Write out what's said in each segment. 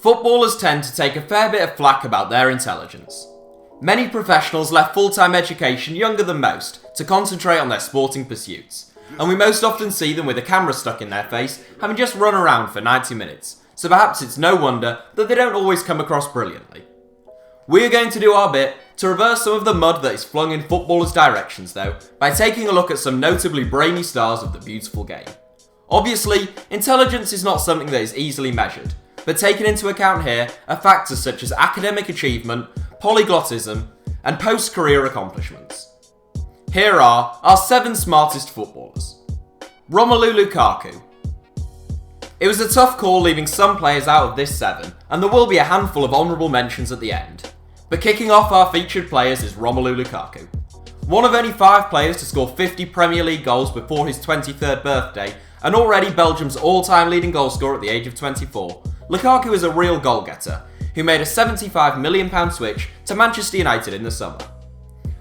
Footballers tend to take a fair bit of flack about their intelligence. Many professionals left full-time education younger than most to concentrate on their sporting pursuits, and we most often see them with a camera stuck in their face, having just run around for 90 minutes, so perhaps it's no wonder that they don't always come across brilliantly. We are going to do our bit to reverse some of the mud that is flung in footballers' directions though, by taking a look at some notably brainy stars of the beautiful game. Obviously, intelligence is not something that is easily measured, but taken into account here are factors such as academic achievement, polyglottism, and post-career accomplishments. Here are our 7 smartest footballers. Romelu Lukaku. It was a tough call leaving some players out of this 7, and there will be a handful of honourable mentions at the end. But kicking off our featured players is Romelu Lukaku. One of only 5 players to score 50 Premier League goals before his 23rd birthday, and already Belgium's all-time leading goalscorer at the age of 24, Lukaku is a real goal-getter, who made a £75 million switch to Manchester United in the summer.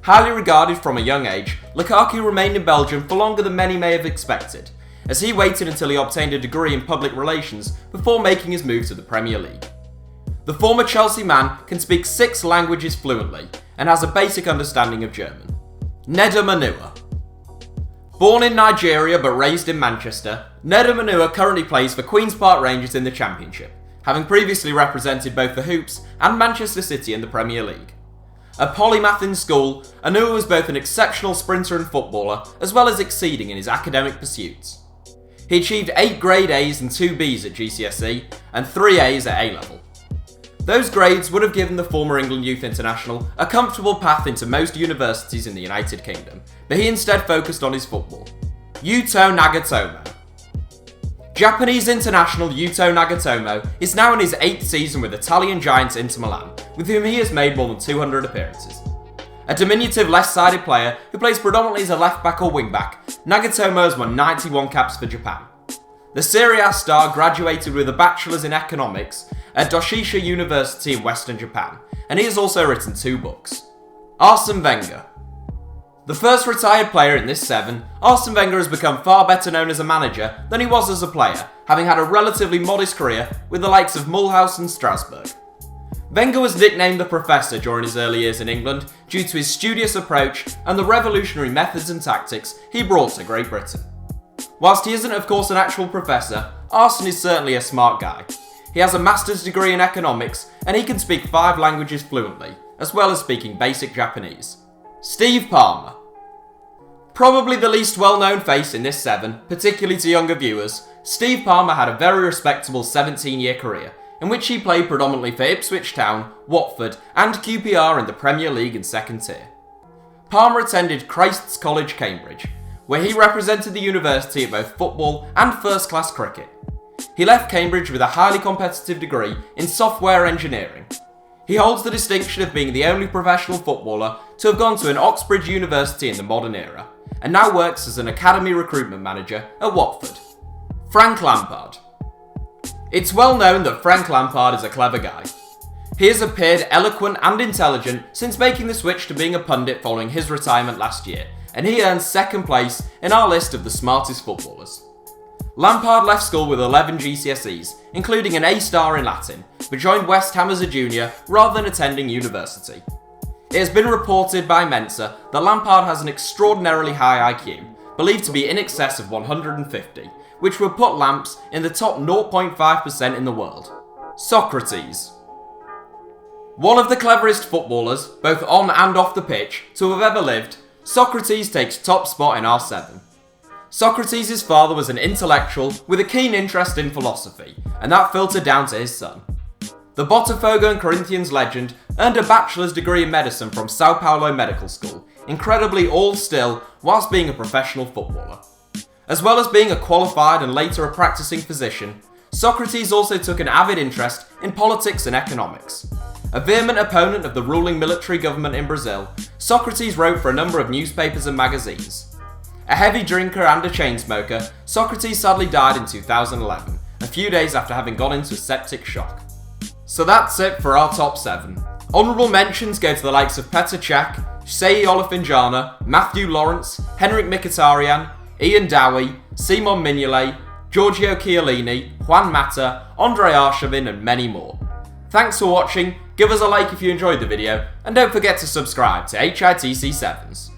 Highly regarded from a young age, Lukaku remained in Belgium for longer than many may have expected, as he waited until he obtained a degree in public relations before making his move to the Premier League. The former Chelsea man can speak 6 languages fluently and has a basic understanding of German. Nagatomo. Born in Nigeria but raised in Manchester, Nagatomo currently plays for Queen's Park Rangers in the Championship, having previously represented both the Hoops and Manchester City in the Premier League. A polymath in school, Anua was both an exceptional sprinter and footballer, as well as exceeding in his academic pursuits. He achieved 8 grade A's and 2 B's at GCSE, and 3 A's at A-level. Those grades would have given the former England youth international a comfortable path into most universities in the United Kingdom, but he instead focused on his football. Yuto Nagatomo. Japanese international Yuto Nagatomo is now in his 8th season with Italian giants Inter Milan, with whom he has made more than 200 appearances. A diminutive left-sided player who plays predominantly as a left-back or wing-back, Nagatomo has won 91 caps for Japan. The Serie A star graduated with a bachelor's in economics at Doshisha University in Western Japan, and he has also written 2 books. Arsene Wenger. The first retired player in this 7, Arsene Wenger has become far better known as a manager than he was as a player, having had a relatively modest career with the likes of Mulhouse and Strasbourg. Wenger was nicknamed the Professor during his early years in England due to his studious approach and the revolutionary methods and tactics he brought to Great Britain. Whilst he isn't of course an actual professor, Arsene is certainly a smart guy. He has a master's degree in economics and he can speak 5 languages fluently, as well as speaking basic Japanese. Steve Palmer. Probably the least well-known face in this 7, particularly to younger viewers, Steve Palmer had a very respectable 17-year career, in which he played predominantly for Ipswich Town, Watford and QPR in the Premier League and 2nd tier. Palmer attended Christ's College, Cambridge, where he represented the university at both football and first-class cricket. He left Cambridge with a highly competitive degree in software engineering. He holds the distinction of being the only professional footballer to have gone to an Oxbridge University in the modern era, and now works as an academy recruitment manager at Watford. Frank Lampard. It's well known that Frank Lampard is a clever guy. He has appeared eloquent and intelligent since making the switch to being a pundit following his retirement last year, and he earns 2nd place in our list of the smartest footballers. Lampard left school with 11 GCSEs, including an A-star in Latin, but joined West Ham as a junior rather than attending university. It has been reported by Mensa that Lampard has an extraordinarily high IQ, believed to be in excess of 150, which would put Lamps in the top 0.5% in the world. Socrates. One of the cleverest footballers, both on and off the pitch, to have ever lived, Socrates takes top spot in our 7. Socrates' father was an intellectual with a keen interest in philosophy, and that filtered down to his son. The Botafogo and Corinthians legend earned a bachelor's degree in medicine from Sao Paulo Medical School, incredibly all still whilst being a professional footballer. As well as being a qualified and later a practicing physician, Socrates also took an avid interest in politics and economics. A vehement opponent of the ruling military government in Brazil, Socrates wrote for a number of newspapers and magazines. A heavy drinker and a chain smoker, Socrates sadly died in 2011, a few days after having gone into septic shock. So that's it for our top 7. Honourable mentions go to the likes of Petr Cech, Sei Olofinjana, Matthew Lawrence, Henrik Mkhitaryan, Ian Dowie, Simon Mignolet, Giorgio Chiellini, Juan Mata, Andre Arshavin and many more. Thanks for watching, give us a like if you enjoyed the video, and don't forget to subscribe to HITC Sevens.